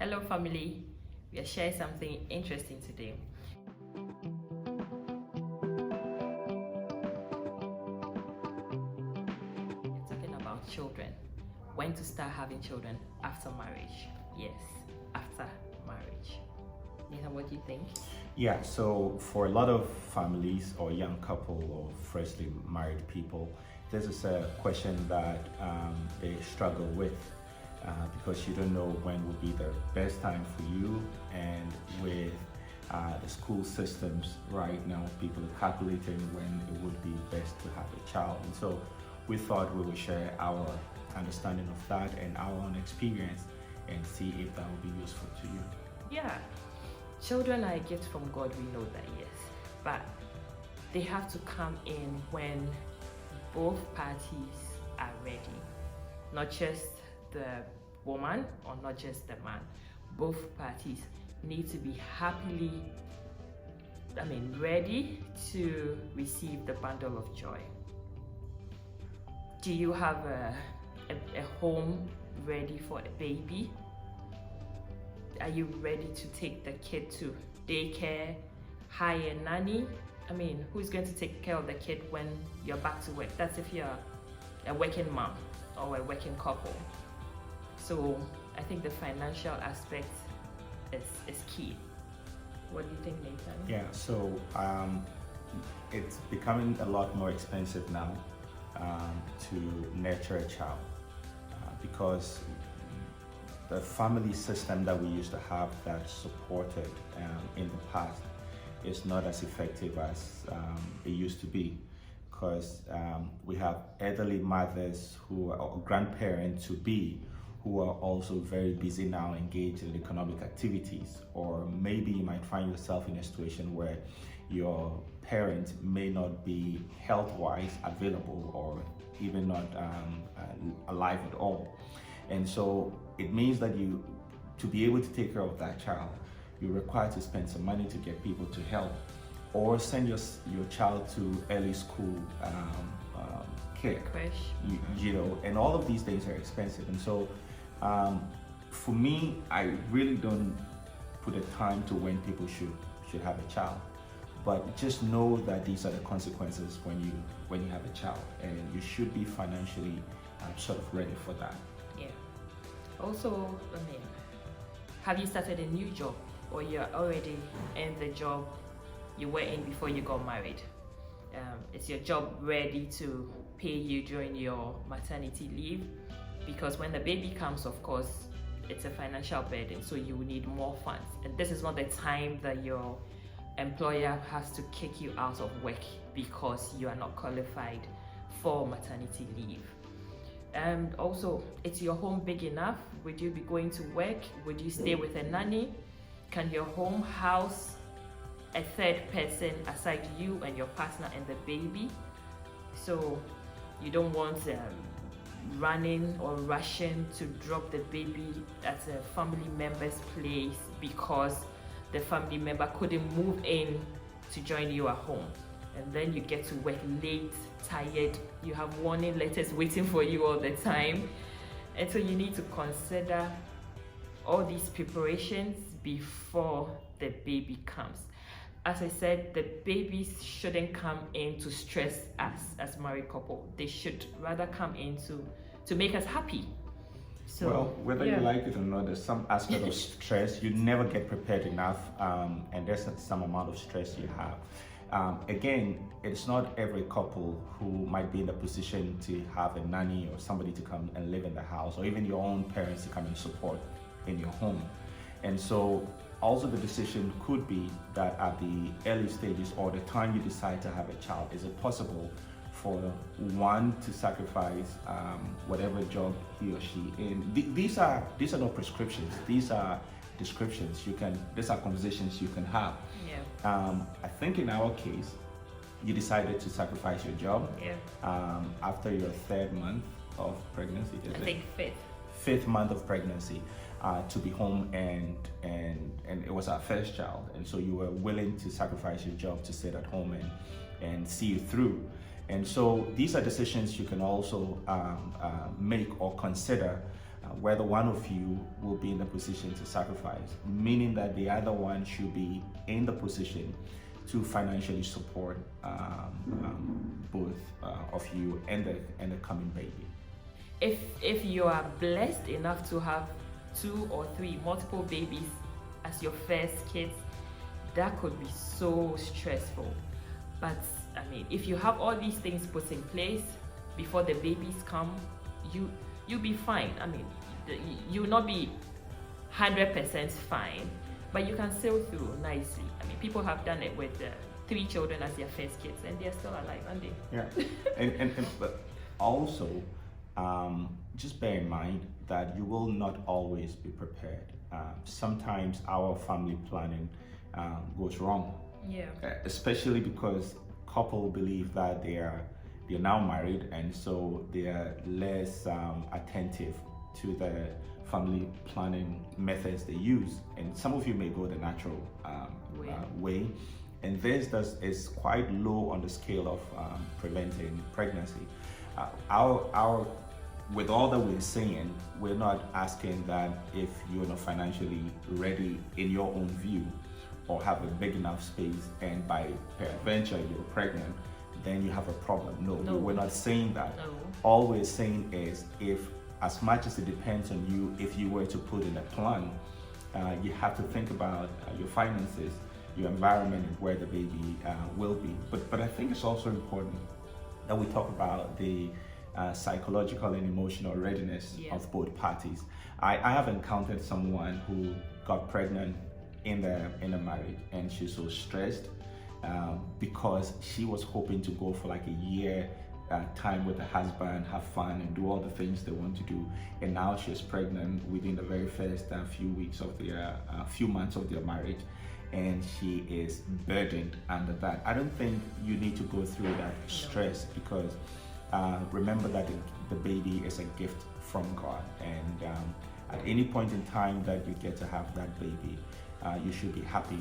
Hello family, we are sharing something interesting today. We're talking about children. When to start having children after marriage. Yes, after marriage. Nathan, what do you think? Yeah, so for a lot of families or young couple or freshly married people, this is a question that they struggle with because you don't know when will be the best time for you. And with the school systems right now, people are calculating when it would be best to have a child. And so we thought we would share our understanding of that and our own experience and see if that would be useful to you. Yeah, children are a gift from God, we know that, yes. But they have to come in when both parties are ready. Not just the woman or not just the man. Both parties need to be ready to receive the bundle of joy. Do you have a home ready for a baby? Are you ready to take the kid to daycare, hire a nanny? Who's going to take care of the kid when you're back to work? That's if you're a working mom or a working couple. So I think the financial aspect is key. What do you think, Nathan? Yeah, so it's becoming a lot more expensive now to nurture a child because the family system that we used to have that supported in the past is not as effective as it used to be, because we have elderly mothers who are grandparents to be who are also very busy now, engaged in economic activities. Or maybe you might find yourself in a situation where your parent may not be health-wise available or even not alive at all. And so it means that to be able to take care of that child, you're required to spend some money to get people to help, or send your child to early school care. Crash. And all of these things are expensive. And so for me, I really don't put a time to when people should have a child. But just know that these are the consequences when you have a child, and you should be financially sort of ready for that. Yeah. Also, have you started a new job, or you're already in the job you were in before you got married? Is your job ready to pay you during your maternity leave? Because when the baby comes, of course, it's a financial burden, so you will need more funds. And this is not the time that your employer has to kick you out of work because you are not qualified for maternity leave. And also, is your home big enough? Would you be going to work? Would you stay with a nanny? Can your home house a third person aside you and your partner and the baby? So you don't want running or rushing to drop the baby at a family member's place because the family member couldn't move in to join you at home. And then you get to work late, tired, you have warning letters waiting for you all the time. And so you need to consider all these preparations before the baby comes. As I said, the babies shouldn't come in to stress us as married couple. They should rather come in to make us happy. So, well, whether you like it or not, there's some aspect of stress. You never get prepared enough, and there's some amount of stress you have. Again, it's not every couple who might be in the position to have a nanny or somebody to come and live in the house, or even your own parents to come and support in your home. And so also the decision could be that at the early stages or the time you decide to have a child, is it possible for one to sacrifice whatever job he or she in? These are not prescriptions. These are descriptions. These are conversations you can have. Yeah. I think in our case, you decided to sacrifice your job. Yeah. After your third month of pregnancy. I think fifth month of pregnancy, to be home, and it was our first child, and so you were willing to sacrifice your job to sit at home and see you through. And so these are decisions you can also make or consider whether one of you will be in the position to sacrifice, meaning that the other one should be in the position to financially support both of you and the coming baby. If you are blessed enough to have 2 or 3 multiple babies as your first kids, that could be so stressful. But I mean, if you have all these things put in place before the babies come, you'll be fine. I mean, you'll not be 100% fine, but you can sail through nicely. I mean, people have done it with 3 children as their first kids, and they're still alive, aren't they? Yeah, but also, just bear in mind that you will not always be prepared. Sometimes our family planning goes wrong. Yeah. Especially because couple believe that they're now married, and so they are less attentive to the family planning methods they use. And some of you may go the natural way, and this is quite low on the scale of preventing pregnancy. With all that we're saying, we're not asking that if you're not financially ready in your own view, or have a big enough space, and by peradventure you're pregnant, then you have a problem. No, we're not saying that. No. All we're saying is, if as much as it depends on you, if you were to put in a plan, you have to think about your finances, your environment, and where the baby will be. But I think it's also important that we talk about the psychological and emotional readiness of both parties. I have encountered someone who got pregnant in the marriage, and she's so stressed because she was hoping to go for like a year time with the husband, have fun, and do all the things they want to do, and now she's pregnant within the very first few months of their marriage, and she is burdened under that. I don't think you need to go through that stress, because remember that the baby is a gift from God, and at any point in time that you get to have that baby, you should be happy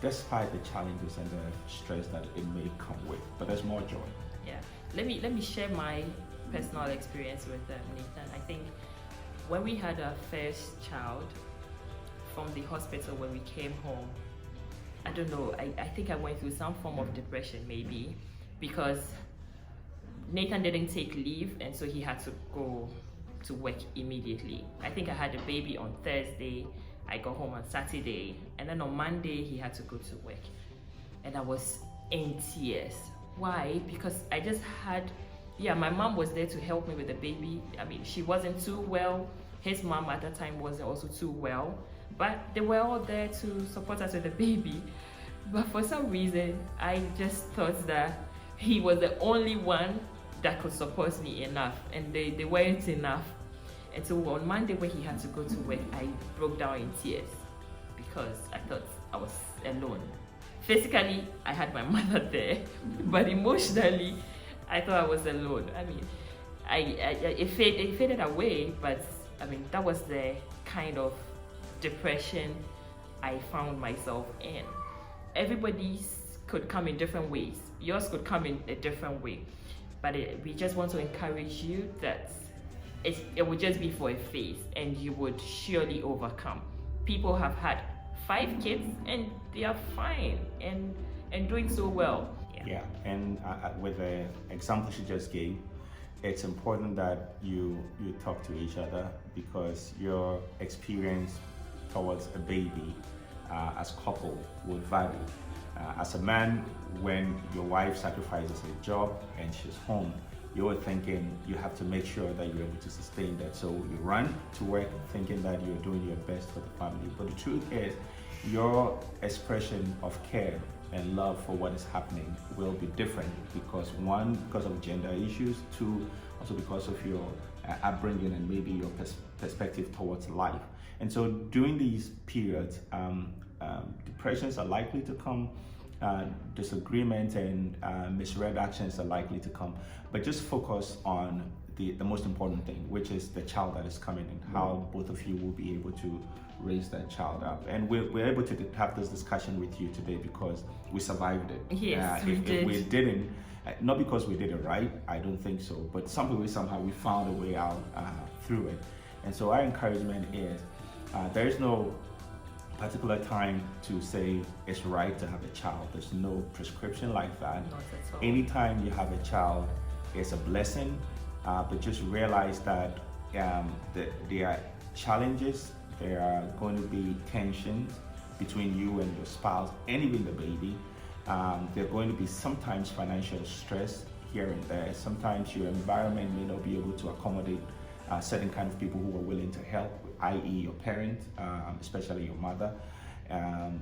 despite the challenges and the stress that it may come with. But there's more joy. Yeah. Let me share my personal experience with Nathan. I think when we had our first child from the hospital, when we came home, I don't know, I think I went through some form of depression, maybe, because Nathan didn't take leave, and so he had to go to work immediately. I think I had a baby on Thursday, I got home on Saturday, and then on Monday he had to go to work, and I was in tears. Why? Because I just had, my mom was there to help me with the baby. I mean, she wasn't too well. His mom at that time wasn't also too well, but they were all there to support us with the baby. But for some reason, I just thought that he was the only one that could support me enough, and they weren't enough. And so on Monday, when he had to go to work, I broke down in tears because I thought I was alone. Physically, I had my mother there, but emotionally, I thought I was alone. I mean, it faded away, but I mean, that was the kind of depression I found myself in. Everybody's could come in different ways. Yours could come in a different way, but we just want to encourage you that it would just be for a phase, and you would surely overcome. People have had 5 kids and they are fine and doing so well. Yeah, and with the example she just gave, it's important that you talk to each other, because your experience towards a baby as couple will vary. As a man, when your wife sacrifices a job and she's home, you're thinking you have to make sure that you're able to sustain that. So you run to work thinking that you're doing your best for the family. But the truth is, your expression of care and love for what is happening will be different, because 1, because of gender issues, 2, also because of your upbringing and maybe your perspective towards life. And so during these periods, depressions are likely to come, disagreement and misread actions are likely to come, but just focus on the most important thing, which is the child that is coming, and how both of you will be able to raise that child up. And we're able to have this discussion with you today because we survived it. Yes, we did. If we didn't, not because we did it right, I don't think so, but somehow we found a way out through it. And so our encouragement is there is no particular time to say it's right to have a child. There's no prescription like that. Not at all. Anytime you have a child, it's a blessing, but just realize that there are challenges, there are going to be tensions between you and your spouse and even the baby. There are going to be sometimes financial stress here and there. Sometimes your environment may not be able to accommodate certain kind of people who are willing to help, i.e. your parent, especially your mother.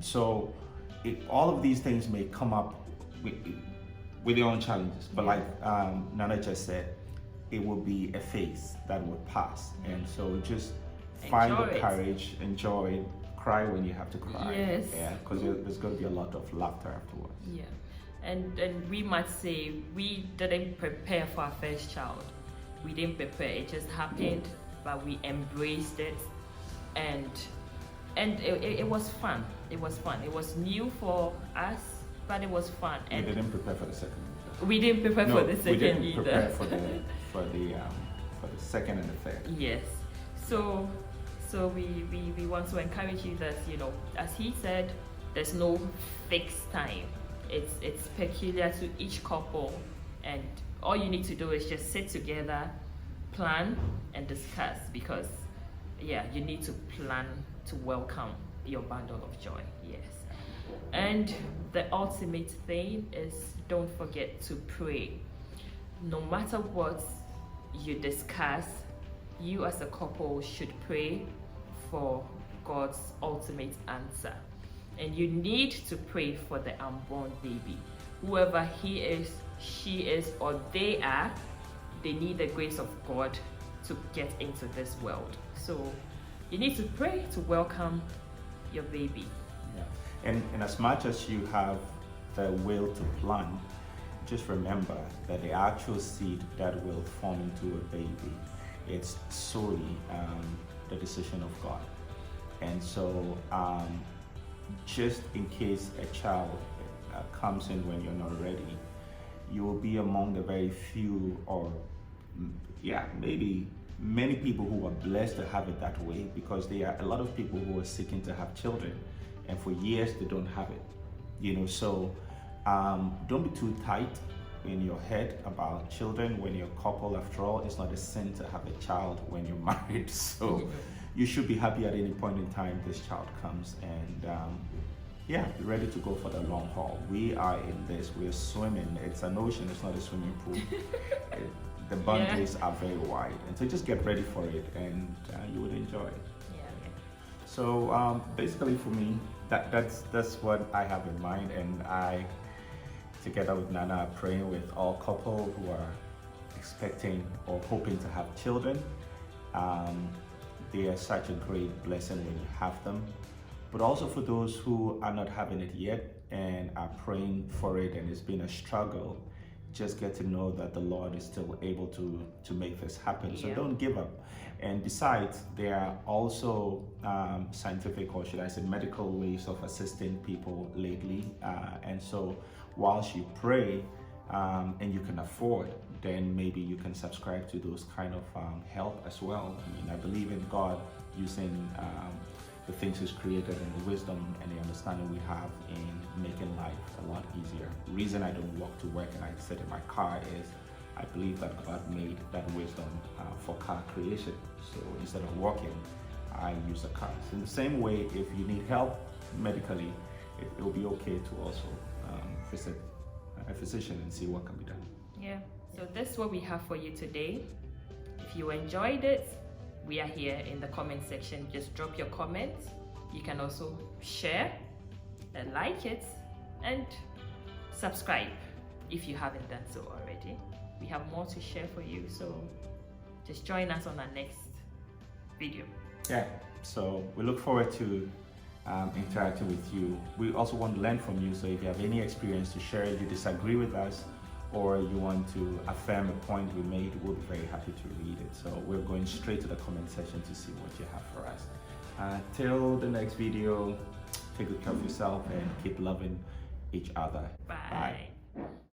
So all of these things may come up with their own challenges, but like Nana just said, it will be a phase that will pass. And so just find the courage, enjoy it, cry when you have to cry. Yes. Yeah, because there's going to be a lot of laughter afterwards. Yeah. And we must say we didn't prepare for our first child. We didn't prepare, it just happened, but we embraced it, and it was fun. It was fun. It was new for us, but it was fun. And we didn't prepare for the second. We didn't prepare for the second we didn't either. Prepare for the second and the third. Yes. So we want to encourage you that, you know, as he said, there's no fixed time. It's peculiar to each couple, and all you need to do is just sit together, plan and discuss, because you need to plan to welcome your bundle of joy. Yes. And the ultimate thing is, don't forget to pray. No matter what you discuss, you as a couple should pray for God's ultimate answer. And you need to pray for the unborn baby. Whoever he is, she is, or they are, they need the grace of God to get into this world. So you need to pray to welcome your baby. Yeah. And as much as you have the will to plant, just remember that the actual seed that will form into a baby, it's solely the decision of God. And so just in case a child comes in when you're not ready, you will be among the very few, or maybe many people who are blessed to have it that way, because there are a lot of people who are seeking to have children, and for years they don't have it. You know, so don't be too tight in your head about children when you're a couple. After all, it's not a sin to have a child when you're married. So you should be happy at any point in time this child comes, and be ready to go for the long haul. We are in this, we're swimming. It's an ocean, it's not a swimming pool. The boundaries are very wide, and so just get ready for it, and you would enjoy it. So basically for me, that's what I have in mind, and I, together with Nana, are praying with all couples who are expecting or hoping to have children. They are such a great blessing when you have them, but also for those who are not having it yet and are praying for it and it's been a struggle, just get to know that the Lord is still able to make this happen. So don't give up. And besides, there are also scientific, or should I say medical, ways of assisting people lately. And so whilst you pray and you can afford, then maybe you can subscribe to those kind of help as well. I mean, I believe in God using the things He's created and the wisdom and the understanding we have in making life a lot easier. The reason I don't walk to work and I sit in my car is I believe that God made that wisdom for car creation. So instead of walking, I use a car. So in the same way, if you need help medically, it will be okay to also visit a physician and see what can be done. Yeah. So this is what we have for you today. If you enjoyed it, we are here in the comment section. Just drop your comments. You can also share and like it and subscribe if you haven't done so already. We have more to share for you, so just join us on our next video. Yeah, so we look forward to interacting with you. We also want to learn from you, so if you have any experience to share, you disagree with us, or you want to affirm a point we made, we'll be very happy to read it. So we're going straight to the comment section to see what you have for us. Till the next video, take good care of yourself and keep loving each other. Bye.